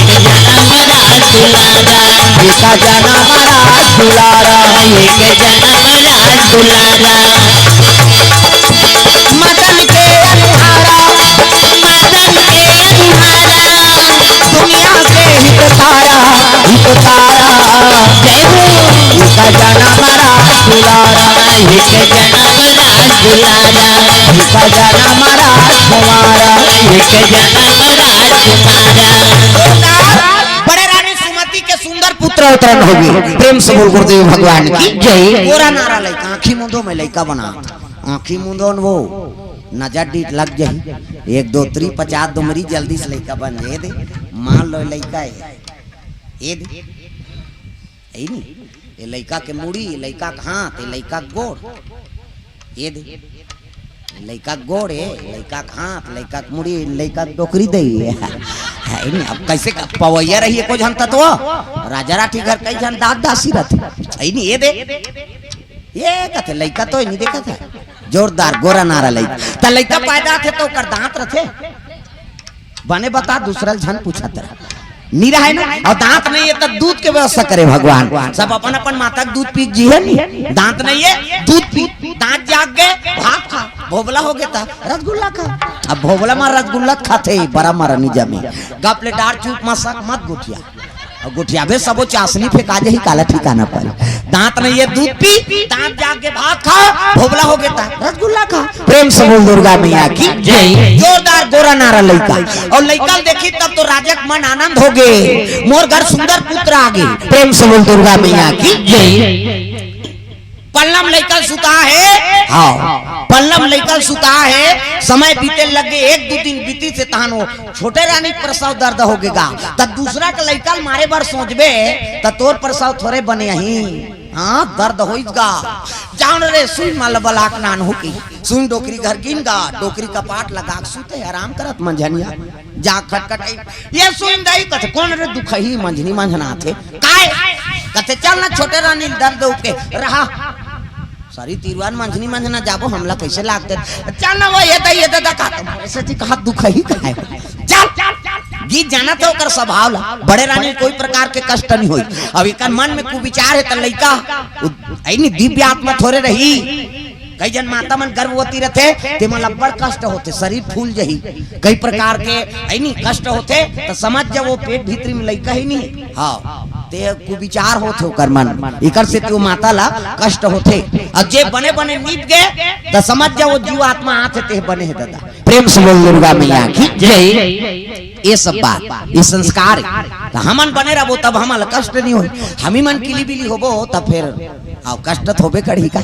एक जाना महाराज दुलारा एका जाना महाराज दुलारा एक जाना महाराज दुलारा मदन के अनुहारा दुनिया के हित तारा जय हो एका जाना महाराज दुलारा एक जाना महाराज दुलारा एका जाना महाराज कुमारा एक जाना महाराज कुमारा बड़े रानी सुमति के सुंदर पुत्र अवतरण होगी प्रेम से बोल गुरुदेव भगवान की जय गोरा नारा लइका आंखी मुंदो में लइका बना आंखी मुंदो वो नजर डीट लग जाही 1 2 3 50 दुमरी जल्दी से लइका बन जाए दे मान लो लइका है ये दे ए नहीं ये लइका के मुड़ी लइका के हाथ ये लइका के गोड़ ये दे लइका के गोड़ है लइका के हाथ लइका के मुड़ी लइका के टोकरी दे है नहीं अब कैसे पवैया रही को जन तत्व राजा राठी घर कई जन दाद दासी रहते है नहीं ये दे ये कहते लइका तो नहीं देखा था जोरदार गोरा नारा लइका त लइका पैदा थे तो कर दांत रथे बने बता दूसरा झन पूछा तेरा नीरा है ना और दांत नहीं है तो दूध के व्यवस्था करे भगवान सब अपन अपन माता दूध पी जी है नहीं दांत नहीं है दूध पी दांत जाग गए भात खा भोबला हो गया था रसगुल्ला खा अब भोबला मार रसगुल्ला खाते बड़ा मारा निजा में गपले डार चूप मसक मत गुठिया और गुठिया भी सबो चासनी फेंका जे ही काला ठिकाना पर दांत नहीं है दूध पी दांत जाग के भात खा भोबला हो गया था रसगुल्ला खा प्रेम से बोल दुर्गा मैया की जय जोरदार गोरा नारा लइका और लइका देखी तब तो राजक मन आनंद हो गए मोर घर सुंदर पुत्र आ गए प्रेम से बोल दुर्गा मैया की जय पल्लम लइका सुता है हाँ पल्लम लइका सुता है समय बीते लगे एक दो दिन बीती से तहानो छोटे रानी प्रसव दर्द हो गेगा तब दूसरा का लइका मारे बार सोचबे त तोर प्रसव थोड़े बने ही हाँ दर्द होइगा जान रे सुन माल बलाक नान हो की सुन डोकरी घर गिन गा डोकरी का पाट लगा सुते आराम करत मंझनिया जा खटखट ये सुन दई कथे कौन रे दुखही मंझनी मंझना थे काय कथे चल ना छोटे रानी दर्द उके रहा सारी तीरवान मंझनी मंझना जाबो हमला कैसे लागते चल ना वो ये दादा का ऐसे थी कहा दुख ही का है चल गीत जाना तो कर स्वभाव ला बड़े रानी कोई प्रकार के कष्ट नहीं होई अब इकर मन में कुविचार है त लइका ऐनी दिव्य आत्मा थोड़े रही कई जन माता मन गर्भवती रहते ते मन लब्बड़ कष्ट होते शरीर फूल जही कई प्रकार के ऐनी कष्ट होते तो समझ जब वो पेट भीतरी में लइका ही नहीं हाँ ते कुविचार होते ओकर मन इकर से तो माता ला कष्ट होते अब जे बने बने नीप गए तो समझ जा वो जीव आत्मा आते ते बने है दादा प्रेम से बोल दुर्गा मैया की जय ये सब बात ये संस्कार तो हमन बने रहो तब हमारा कष्ट नहीं हो हम ही मन किली बिली होबो तब फिर कष्ट होबे करी का